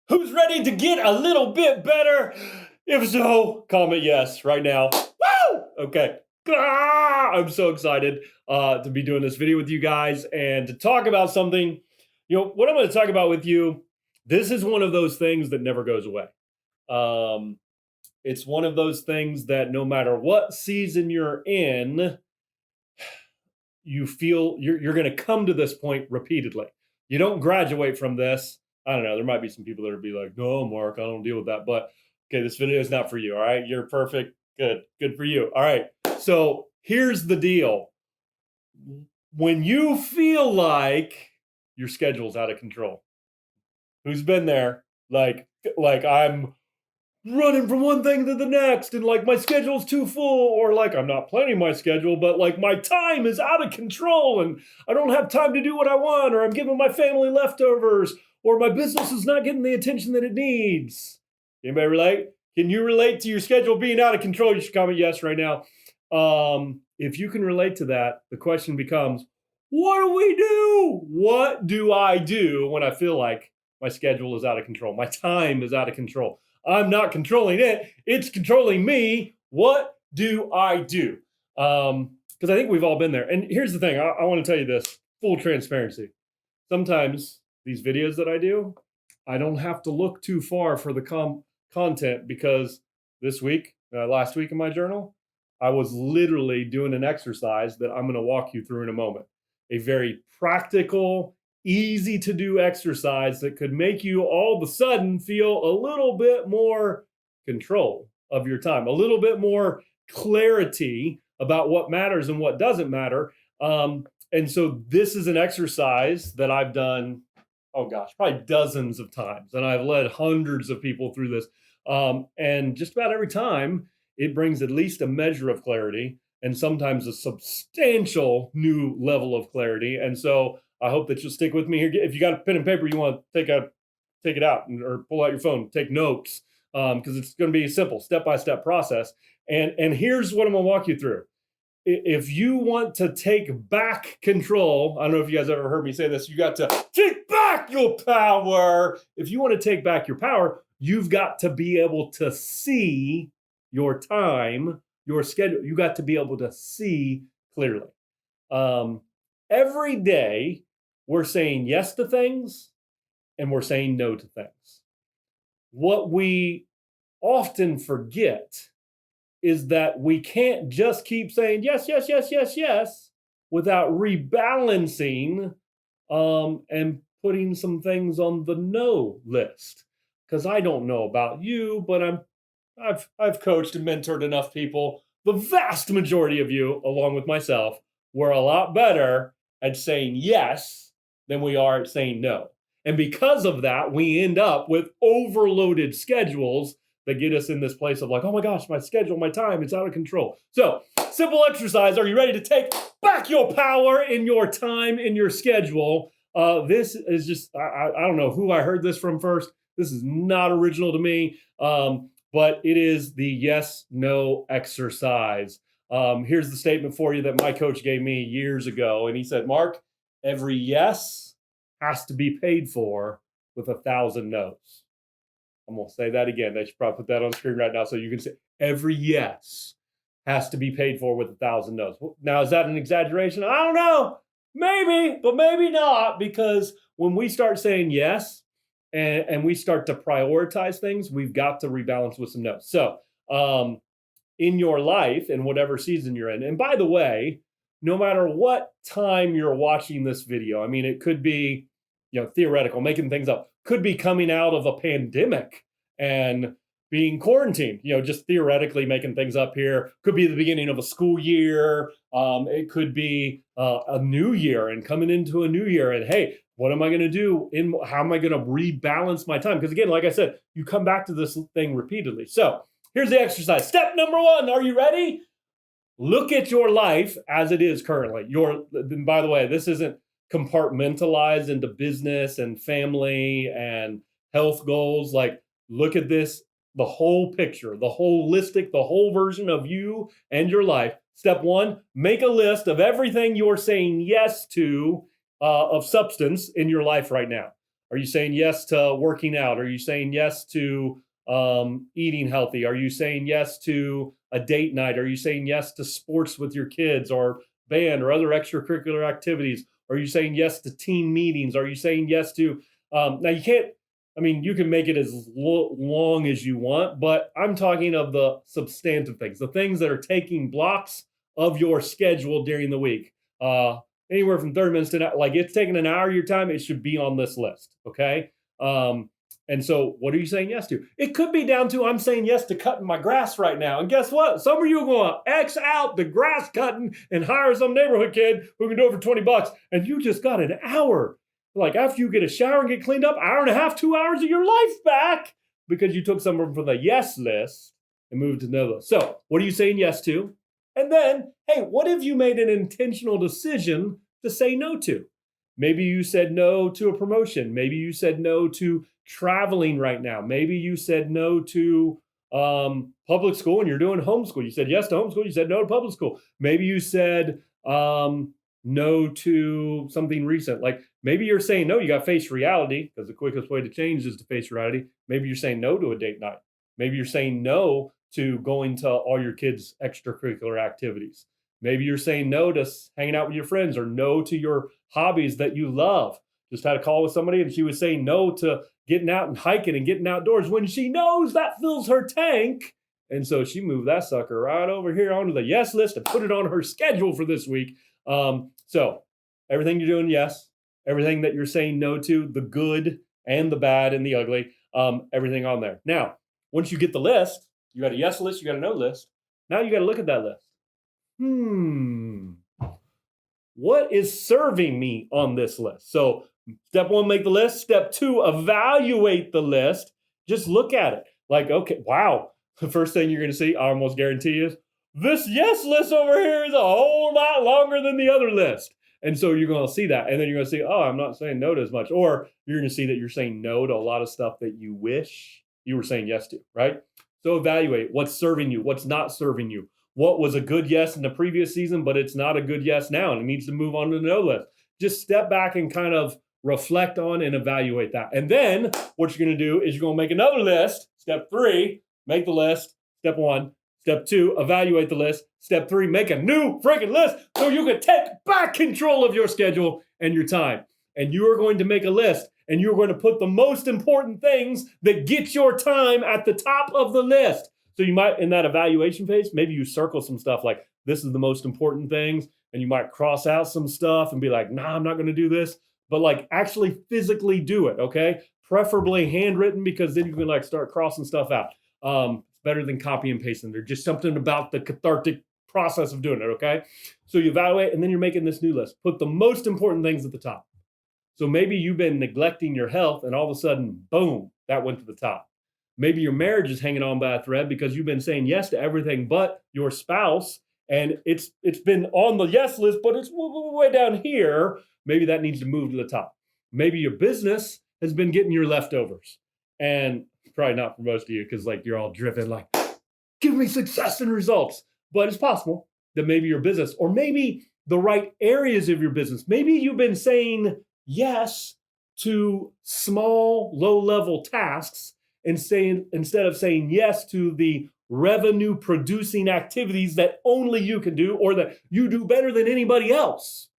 Who's ready to get a little bit better? If so, comment yes right now. Woo! Okay. I'm so excited to be doing this video with you guys and to talk about something. What I'm going to talk about with you, this is one of those things that never goes away. Um, it's one of those things that no matter what season you're in, you feel you're going to come to this point repeatedly. You don't graduate from this. I don't know. There might be some people that would be like, "No, Mark, I don't deal with that." But okay, this video is not for you. All right, you're perfect. Good for you. All right. So here's the deal: when you feel like your schedule's out of control, who's been there? Like I'm running from one thing to the next and like my schedule's too full, or like I'm not planning my schedule but like my time is out of control and I don't have time to do what I want, or I'm giving my family leftovers, or my business is not getting the attention that it needs. Anybody relate? Can you relate to your schedule being out of control? You should comment yes right now. If you can relate to that, the question becomes, what do we do? What do I do when I feel like my schedule is out of control, my time is out of control? I'm not controlling it. It's controlling me. What do I do? Because I think we've all been there. And here's the thing. I want to tell you this, full transparency. Sometimes these videos that I do, I don't have to look too far for the content, because this week, last week in my journal, I was literally doing an exercise that I'm going to walk you through in a moment. A very practical, easy to do exercise that could make you all of a sudden feel a little bit more control of your time, a little bit more clarity about what matters and what doesn't matter. And so this is an exercise that I've done, oh gosh, probably dozens of times. And I've led hundreds of people through this. And just about every time, it brings at least a measure of clarity and sometimes a substantial new level of clarity. And so I hope that you'll stick with me here. If you got a pen and paper, you want to take it out or pull out your phone, take notes, because it's going to be a simple step-by-step process. And here's what I'm going to walk you through. If you want to take back control, I don't know if you guys ever heard me say this, you got to take back your power. If you want to take back your power, you've got to be able to see your time, your schedule. You got to be able to see clearly. Every day, we're saying yes to things and we're saying no to things. What we often forget is that we can't just keep saying yes, yes, yes, yes, yes, without rebalancing and putting some things on the no list. Because I don't know about you, but I've coached and mentored enough people. The vast majority of you, along with myself, we're a lot better at saying yes than we are at saying no. And because of that, we end up with overloaded schedules that get us in this place of like, oh my gosh, my schedule, my time, it's out of control. So, simple exercise. Are you ready to take back your power in your time, in your schedule? This is just, I don't know who I heard this from first. This is not original to me, but it is the yes-no exercise. Here's the statement for you that my coach gave me years ago. And he said, Mark, every yes has to be paid for with 1,000 no's. I'm going to say that again. They should probably put that on screen right now so you can see. Every yes has to be paid for with 1,000 no's. Now, is that an exaggeration? I don't know. Maybe, but maybe not, because when we start saying yes and we start to prioritize things, we've got to rebalance with some no's. So, in your life, in whatever season you're in, and by the way, no matter what time you're watching this video, I mean, it could be, theoretical, making things up, could be coming out of a pandemic and being quarantined, just theoretically making things up here. Could be the beginning of a school year. It could be a new year and coming into a new year. And hey, what am I going to do? How am I going to rebalance my time? Because again, like I said, you come back to this thing repeatedly. So here's the exercise. Step number 1. Are you ready? Look at your life as it is currently. By the way, this isn't compartmentalized into business and family and health goals. Like, look at this, the whole picture, the holistic, the whole version of you and your life. Step 1, make a list of everything you're saying yes to of substance in your life right now. Are you saying yes to working out? Are you saying yes to eating healthy? Are you saying yes to a date night? Are you saying yes to sports with your kids or band or other extracurricular activities? Are you saying yes to team meetings? Are you saying yes to, now you can't, I mean, you can make it as long as you want, but I'm talking of the substantive things, the things that are taking blocks of your schedule during the week. Uh, Anywhere from 30 minutes to like it's taking an hour of your time, it should be on this list. Okay. And so what are you saying yes to? It could be down to I'm saying yes to cutting my grass right now. And guess what? Some of you are going to X out the grass cutting and hire some neighborhood kid who can do it for 20 bucks. And you just got an hour. Like after you get a shower and get cleaned up, hour and a half, 2 hours of your life back because you took someone from the yes list and moved to no list. So what are you saying yes to? And then, hey, what if you made an intentional decision to say no to? Maybe you said no to a promotion. Maybe you said no to traveling right now. Maybe you said no to public school and you're doing homeschool. You said yes to homeschool. You said no to public school. Maybe you said no to something recent. Like maybe you're saying no, you got to face reality because the quickest way to change is to face reality. Maybe you're saying no to a date night. Maybe you're saying no to going to all your kids' extracurricular activities. Maybe you're saying no to hanging out with your friends or no to your hobbies that you love. Just had a call with somebody and she was saying no to getting out and hiking and getting outdoors when she knows that fills her tank. And so she moved that sucker right over here onto the yes list and put it on her schedule for this week. So everything you're doing, yes. Everything that you're saying no to, the good and the bad and the ugly, everything on there. Now, once you get the list, you got a yes list, you got a no list. Now you got to look at that list. What is serving me on this list? So step one, make the list. Step two, evaluate the list. Just look at it. Like, okay, wow. The first thing you're going to see, I almost guarantee is, this yes list over here is a whole lot longer than the other list. And so you're going to see that. And then you're going to see, oh, I'm not saying no to as much. Or you're going to see that you're saying no to a lot of stuff that you wish you were saying yes to, right? So evaluate what's serving you, what's not serving you. What was a good yes in the previous season, but it's not a good yes now, and it needs to move on to the no list. Just step back and kind of reflect on and evaluate that. And then what you're going to do is you're going to make another list. Step three, make the list. Step one. Step two, evaluate the list. Step three, make a new freaking list so you can take back control of your schedule and your time. And you are going to make a list, and you're going to put the most important things that get your time at the top of the list. So you might, in that evaluation phase, maybe you circle some stuff like this is the most important things, and you might cross out some stuff and be like, nah, I'm not going to do this, but like actually physically do it, okay? Preferably handwritten because then you can like start crossing stuff out. It's better than copy and pasting. There's just something about the cathartic process of doing it, okay? So you evaluate, and then you're making this new list. Put the most important things at the top. So maybe you've been neglecting your health, and all of a sudden, boom, that went to the top. Maybe your marriage is hanging on by a thread because you've been saying yes to everything but your spouse, and it's been on the yes list, but it's way down here. Maybe that needs to move to the top. Maybe your business has been getting your leftovers, and probably not for most of you because like you're all driven like, give me success and results. But it's possible that maybe your business, or maybe the right areas of your business, maybe you've been saying yes to small, low-level tasks and instead of saying yes to the revenue producing activities that only you can do or that you do better than anybody else.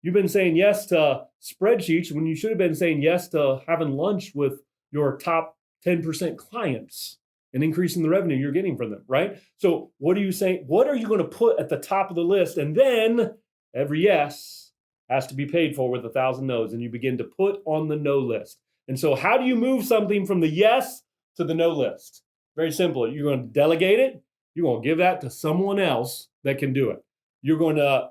You've been saying yes to spreadsheets when you should have been saying yes to having lunch with your top 10% clients and increasing the revenue you're getting from them, right? So what are you saying? What are you going to put at the top of the list? And then every yes has to be paid for with 1,000 no's, and you begin to put on the no list. And so how do you move something from the yes to the no list? Very simple. You're going to delegate it. You're going to give that to someone else that can do it. You're going to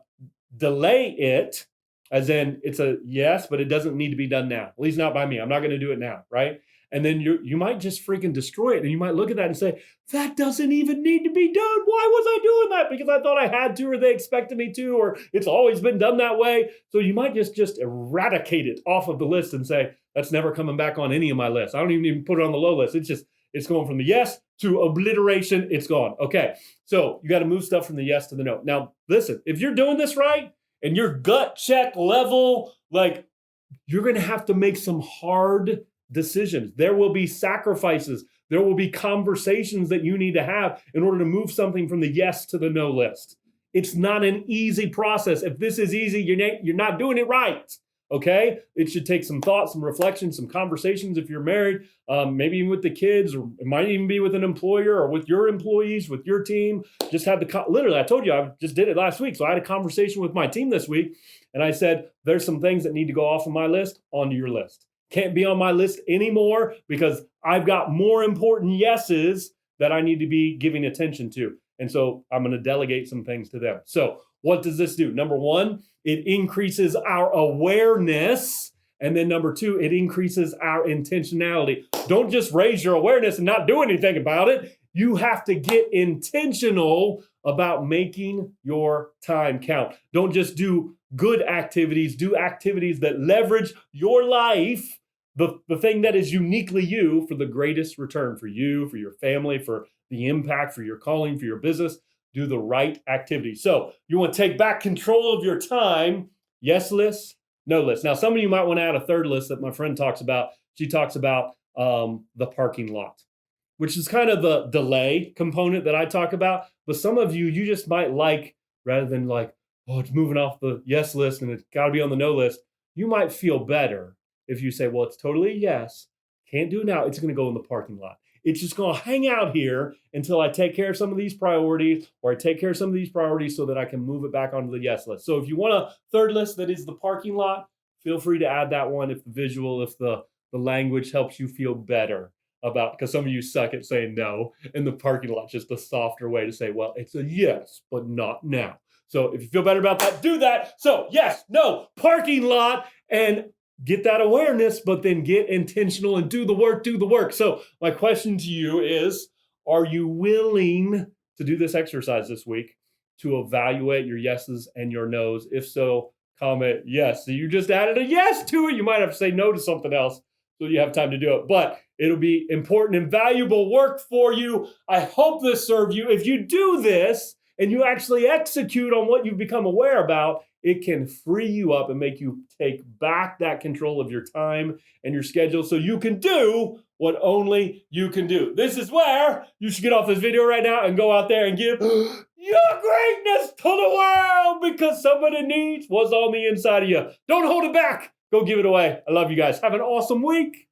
delay it, as in it's a yes, but it doesn't need to be done now. At least not by me. I'm not going to do it now, right? And then you might just freaking destroy it. And you might look at that and say, that doesn't even need to be done. Why was I doing that? Because I thought I had to, or they expected me to, or it's always been done that way. So you might just eradicate it off of the list and say, that's never coming back on any of my lists. I don't even put it on the low list. It's going from the yes to obliteration. It's gone. Okay. So you got to move stuff from the yes to the no. Now, listen, if you're doing this right and your gut check level, like you're going to have to make some hard decisions. There will be sacrifices. There will be conversations that you need to have in order to move something from the yes to the no list. It's not an easy process. If this is easy, you're not doing it right. Okay? It should take some thought, some reflection, some conversations if you're married, maybe even with the kids, or it might even be with an employer or with your employees, with your team. Just had literally, I told you, I just did it last week. So I had a conversation with my team this week, and I said, there's some things that need to go off of my list onto your list. Can't be on my list anymore because I've got more important yeses that I need to be giving attention to. And so I'm going to delegate some things to them. So what does this do? Number one, it increases our awareness. And then number two, it increases our intentionality. Don't just raise your awareness and not do anything about it. You have to get intentional about making your time count. Don't just do good activities. Do activities that leverage your life, the thing that is uniquely you, for the greatest return for you, for your family, for the impact, for your calling, for your business. Do the right activity. So you want to take back control of your time. Yes list, no list. Now, some of you might want to add a third list that my friend talks about. She talks about the parking lot, which is kind of the delay component that I talk about. But some of you just might like, rather than like, oh, it's moving off the yes list and it's got to be on the no list, you might feel better if you say, well, it's totally yes, can't do it now. It's going to go in the parking lot. It's just going to hang out here until I take care of some of these priorities, or I take care of some of these priorities so that I can move it back onto the yes list. So if you want a third list that is the parking lot, feel free to add that one if the visual, if the language helps you feel better about, because some of you suck at saying no, and the parking lot's just a softer way to say, well, it's a yes, but not now. So if you feel better about that, do that. So yes, no, parking lot, and get that awareness, but then get intentional and do the work, do the work. So my question to you is, are you willing to do this exercise this week to evaluate your yeses and your nos? If so, comment yes. So you just added a yes to it. You might have to say no to something else so you have time to do it. But it'll be important and valuable work for you. I hope this served you. If you do this and you actually execute on what you've become aware about, it can free you up and make you take back that control of your time and your schedule so you can do what only you can do. This is where you should get off this video right now and go out there and give your greatness to the world, because somebody needs what's on the inside of you. Don't hold it back. Go give it away. I love you guys. Have an awesome week.